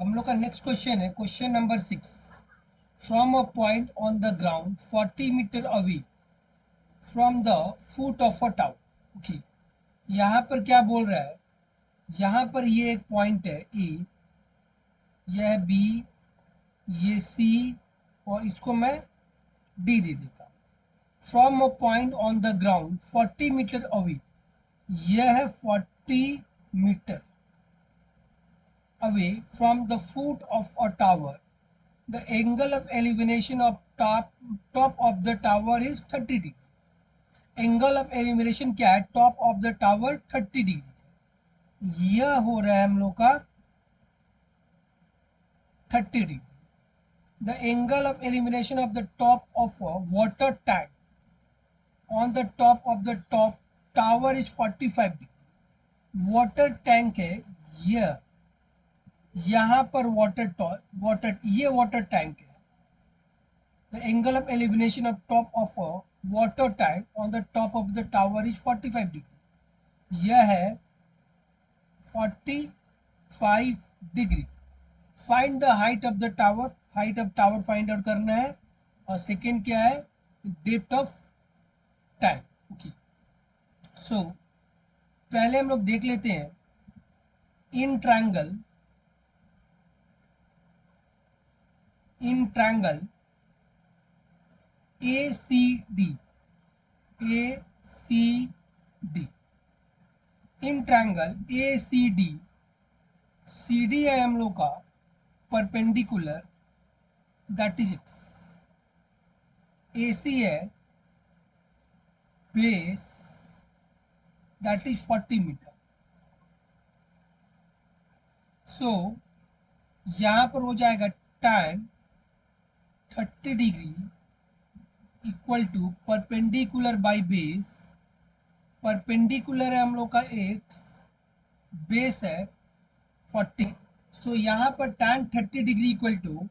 हम लोग का नेक्स्ट क्वेश्चन है question number 6। From a point on the ground 40 meter away from the foot of a tower. Okay, यहाँ पर क्या बोल रहा है, यहाँ पर ये एक पॉइंट है ए, यह बी, ये सी और इसको मैं डी दे देता हूँ। From a point on the ground 40 meter away, यह है 40 meter away from the foot of a tower. The angle of elevation of top of the tower is 30 degree. Angle of elimination क्या है, top of the tower 30 degree. यह हो रहा है हम लोग का 30 degree. The angle of elimination of the top of a water tank on the top of the top tower is 45 degree. Water tank है यह, यहाँ पर वाटर ये वाटर टैंक है। The angle of elevation of top of a water tank on the top of the tower is 45 degree. यह है 45 degree. Find the height of the tower, height of tower find out करना है। और second क्या है, depth of tank. Okay, so पहले हम लोग देख लेते हैं in triangle A C D, in triangle A C D, C D है हम लोग का perpendicular, that is X. A C है base, that is 40 meter. So यहाँ पर हो जाएगा tan 30 degree equal to perpendicular by base. Perpendicular है हम लोग का x, बेस है 40। सो यहाँ पर tan 30 degree equal to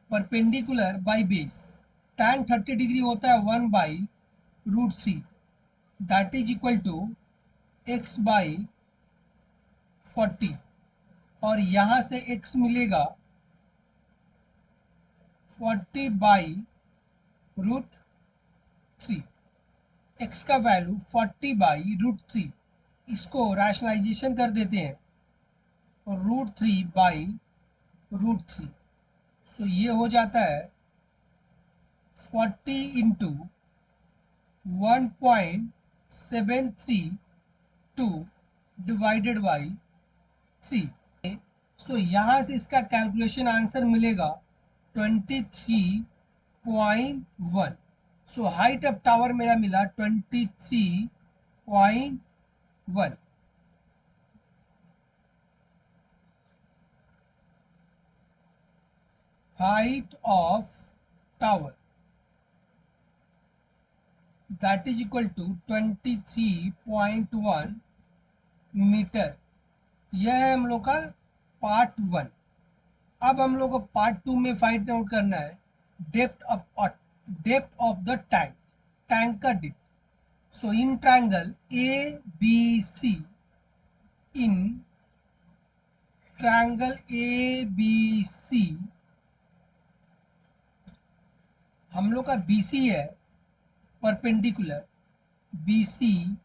perpendicular by base. tan 30 degree होता है 1/√3, that is equal to x by 40। और यहाँ से x मिलेगा 40/√3। x का वैल्यू 40/√3, इसको रैशनलाइजेशन कर देते हैं और √3/√3। सो ये हो जाता है 40 इंटू 1.732 डिवाइडेड बाई 3। सो यहाँ से इसका कैलकुलेशन आंसर मिलेगा 23.1। सो हाइट ऑफ टावर मेरा मिला 23.1। Height of tower that is equal to 23.1 meter. यह है हम लोग का पार्ट 1। अब हम लोग को पार्ट 2 में फाइंड आउट करना है depth of the tank, tank का depth. So in triangle A B C, in triangle A B C हम लोग का बी सी है perpendicular, B C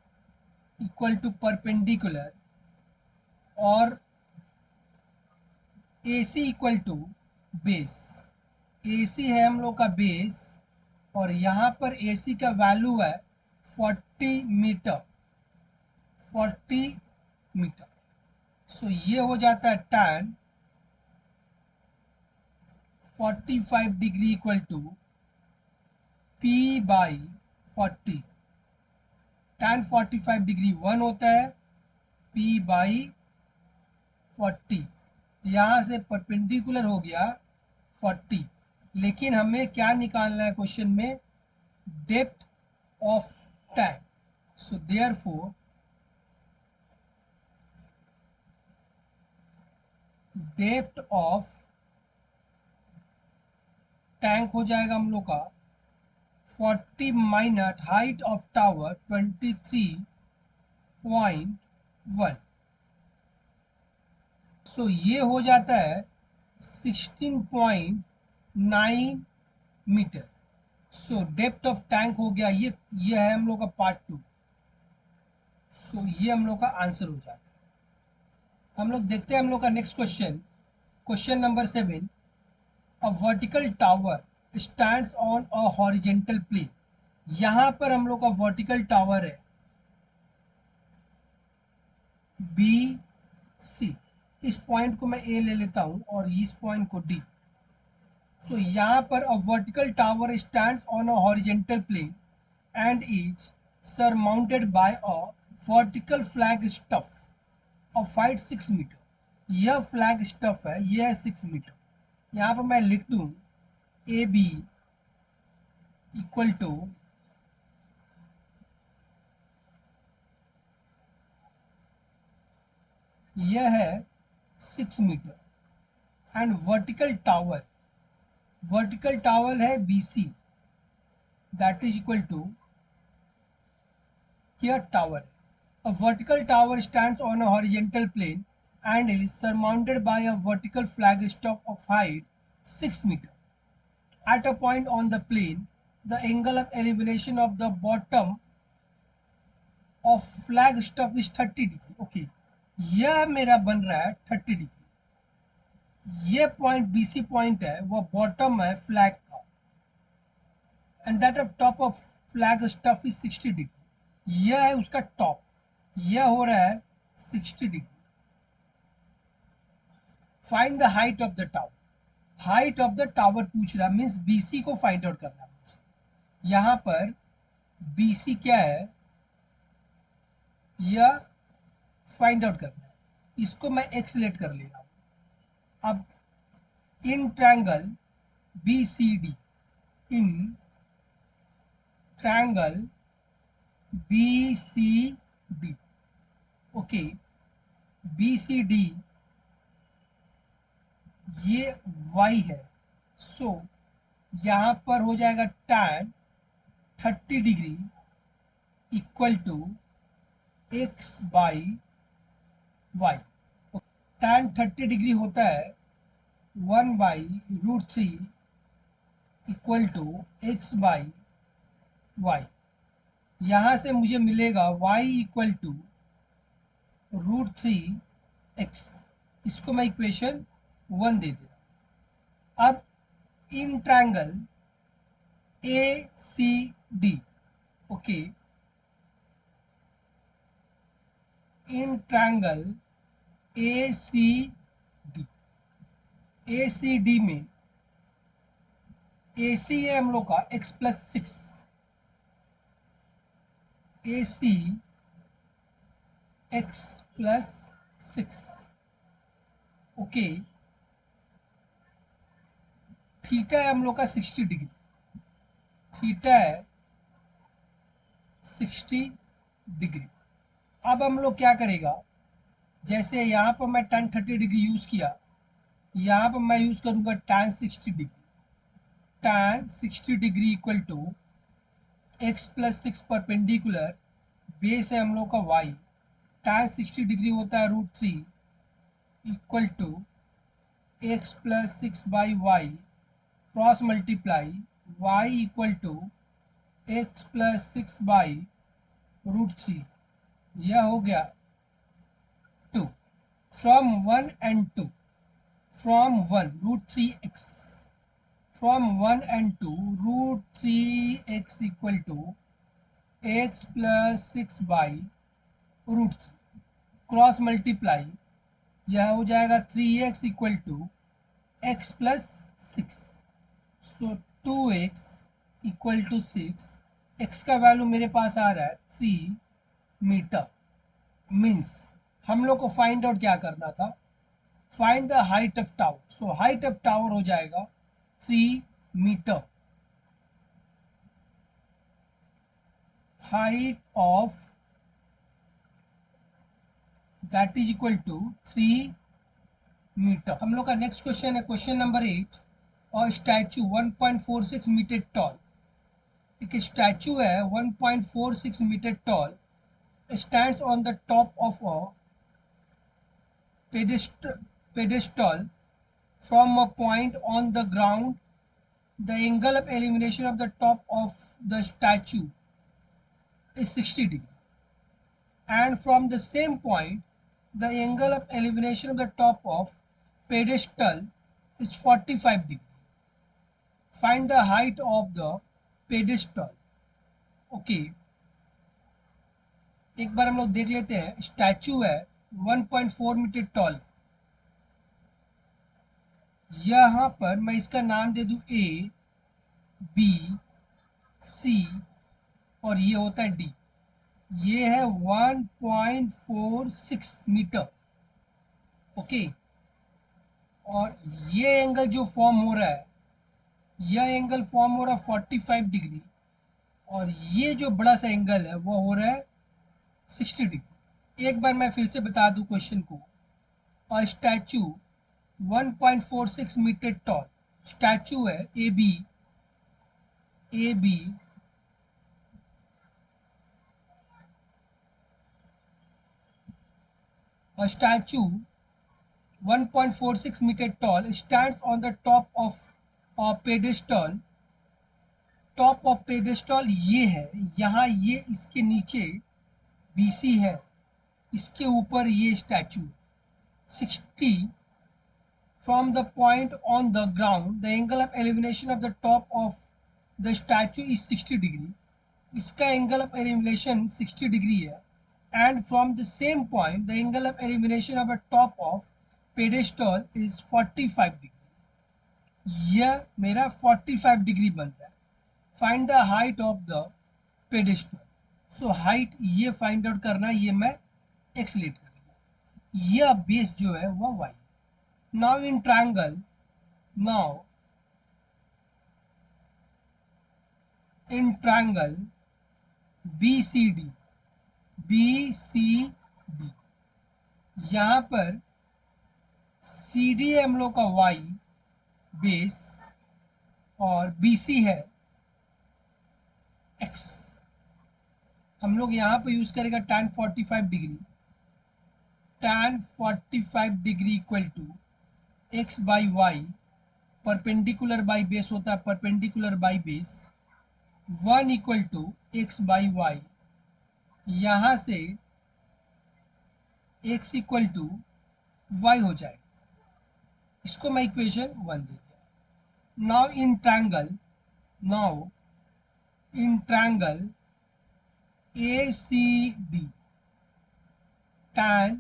equal to perpendicular, और A C equal to base. A C है हम लोग का बेस, और यहाँ पर ए सी का वैल्यू है 40 मीटर, 40 मीटर। सो ये हो जाता है tan 45 degree equal to P/40। tan 45 degree 1 होता है, P/40। यहाँ से परपेंडिकुलर हो गया 40, लेकिन हमें क्या निकालना है क्वेश्चन में, depth of tank. So therefore depth of tank हो जाएगा हम लोग का 40 minus height of tower 23.1। So ये हो जाता है 16.9 meter. So depth of tank हो गया, ये है हम लोग का पार्ट 2। सो ये हम लोग का आंसर हो जाता है। हम लोग देखते हैं हम लोग का next question, question number 7। A vertical tower stands on a horizontal plane. यहाँ पर हम लोग का वर्टिकल टावर है बी सी। इस पॉइंट को मैं ए ले लेता हूँ और इस पॉइंट को डी। सो यहाँ पर a vertical tower stands on a horizontal plane and is surmounted by a vertical flag staff of height 6 meter. यह फ्लैग स्टफ है, यह है 6 मीटर। यहाँ पर मैं लिख दूँ ए बी इक्वल टू यह है 6 मीटर एंड वर्टिकल टावर है B C, that is equal to here tower. A vertical tower stands on a horizontal plane and is surmounted by a vertical flagstaff of height 6 meter. At a point on the plane, the angle of elevation of the bottom of flagstaff is 30 degree. Okay, यह मेरा बन रहा है 30 degree. ये point BC point है, वह bottom है flag का, and that of top of flag stuff is 60 degree. यह है उसका टॉप, यह हो रहा है 60 degree. Find the height of the tower. Height of the tower पूछ रहा है, मीन्स BC को फाइंड आउट करना है मुझे। यहाँ पर BC क्या है, यह फाइंड आउट करना है। इसको मैं एक्स सिलेक्ट कर ले रहा हूँ। अब in triangle BCD, in triangle BCD, okay, BCD ये y है। सो यहाँ पर हो जाएगा tan 30 degree equal to x by y। tan 30 degree होता है 1/√3 equal to x by y। यहाँ से मुझे मिलेगा y इक्वल टू √3x। इसको मैं इक्वेशन 1 दे दे रहा। अब इन ट्रायंगल ACD, ओके, इन ट्रायंगल ACD में AC है हम लोग का x+6, AC x+6, okay. Theta है हम लोग का 60 डिग्री, थीटा है 60 डिग्री। अब हम लोग क्या करेगा, जैसे यहाँ पर मैं tan 30 डिग्री यूज किया, यहाँ पर मैं यूज करूंगा tan 60 degree. tan 60 degree equal to x+6 perpendicular, base है हम लोग का y, tan 60 डिग्री होता है √3 equal to x+6 by y, cross multiply y equal to x+6 by √3। यह हो गया 2 from 1 and 2, from 1 √3x, from 1 and 2 √3x equal to x+6 by √3, cross multiply, यह हो जाएगा 3x equal to x+6। So 2x equal to 6, x का value मेरे पास आ रहा है 3 मीटर। मीन्स हम लोग को फाइंड आउट क्या करना था, find the height of tower. So height of tower हो जाएगा 3 metre. Height of that is equal to 3 metre. हम लोग का नेक्स्ट क्वेश्चन है क्वेश्चन नंबर 8। और स्टैचू 1.46 मीटर टॉल, एक स्टैचू है 1.46 metre tall, stands on the top of a pedestal from a point on the ground, the angle of elevation of the top of the statue is 60 degree. And from the same point, the angle of elevation of the top of pedestal is 45 degree. Find the height of the pedestal. Okay, एक बार हम लोग देख लेते हैं. Statue है 1.4 metre toll. यहां पर मैं इसका नाम दे दूं ए, बी, सी और ये होता है डी. ये है 1.46 मीटर. ओके, और ये एंगल जो फॉर्म हो रहा है, यह एंगल फॉर्म हो रहा है 45 डिग्री, और ये जो बड़ा सा एंगल है वो हो रहा है 60 डिग्री. एक बार मैं फिर से बता दूं क्वेश्चन को. और स्टैचू 1.46 मीटर टॉल स्टैचू है A B a statue 1.46 meter tall stands on the top of a pedestal. Top of pedestal ये है, यहाँ ये इसके नीचे BC है, इसके ऊपर ये statue 60. From the point on the ground, the angle of elevation of the top of the statue is 60 degree. इसका एंगल ऑफ एलिमिनेशन 60 डिग्री है. And from the same point, the angle of elevation of the top of pedestal is 45 degree. यह मेरा 45 degree बन रहा है. Find the height of the pedestal. So height ये find out करना है, ये मैं x लेट करूँगा. यह बेस जो है वह y. Now in triangle, BCD, यहाँ पर CD है हम लोग का y बेस और BC है x. हम लोग यहाँ पर यूज करेगा tan 45 degree. tan 45 degree equal to x by y. Perpendicular by base होता है perpendicular by base. 1 equal to x by y. यहाँ से x इक्वल टू y हो जाएगा. इसको मैं इक्वेशन 1 दे दिया. Now in triangle ACD, tan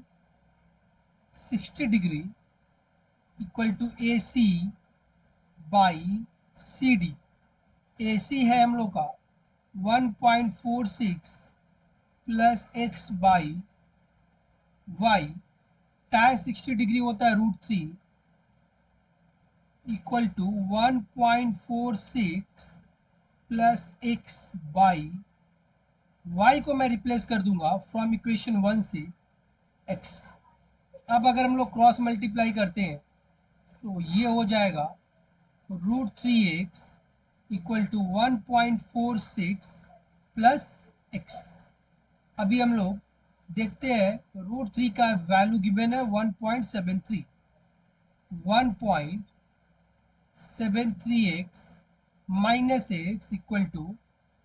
60 degree equal to AC by CD. AC है हम लोग का 1.46 plus x by y. tan 60 degree होता है √3 equal to 1.46 plus x by y को मैं रिप्लेस कर दूंगा फ्रॉम इक्वेशन 1 से x. अब अगर हम लोग क्रॉस मल्टीप्लाई करते हैं तो ये हो जाएगा √3x equal to 1.46 plus x. अभी हम लोग देखते हैं √3 का वैल्यू गिवन है 1.73. 1.73x minus x equal to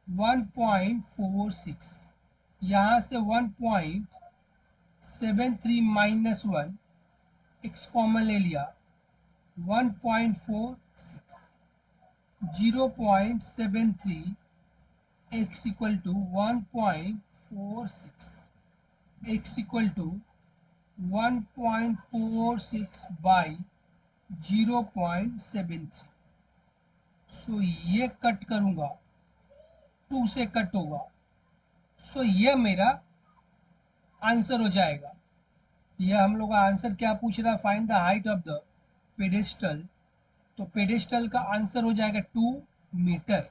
1.46. यहाँ से 1.73 माइनस 1 x कॉमन ले लिया 1.46. 0.73 x equal to 1.46. x equal to 1.46 by 0.73. So ये कट करूंगा 2 से कट होगा. सो ये मेरा आंसर हो जाएगा. यह हम लोग का आंसर क्या पूछ रहा है, find the height of the pedestal. तो पेडेस्टल का आंसर हो जाएगा 2 मीटर.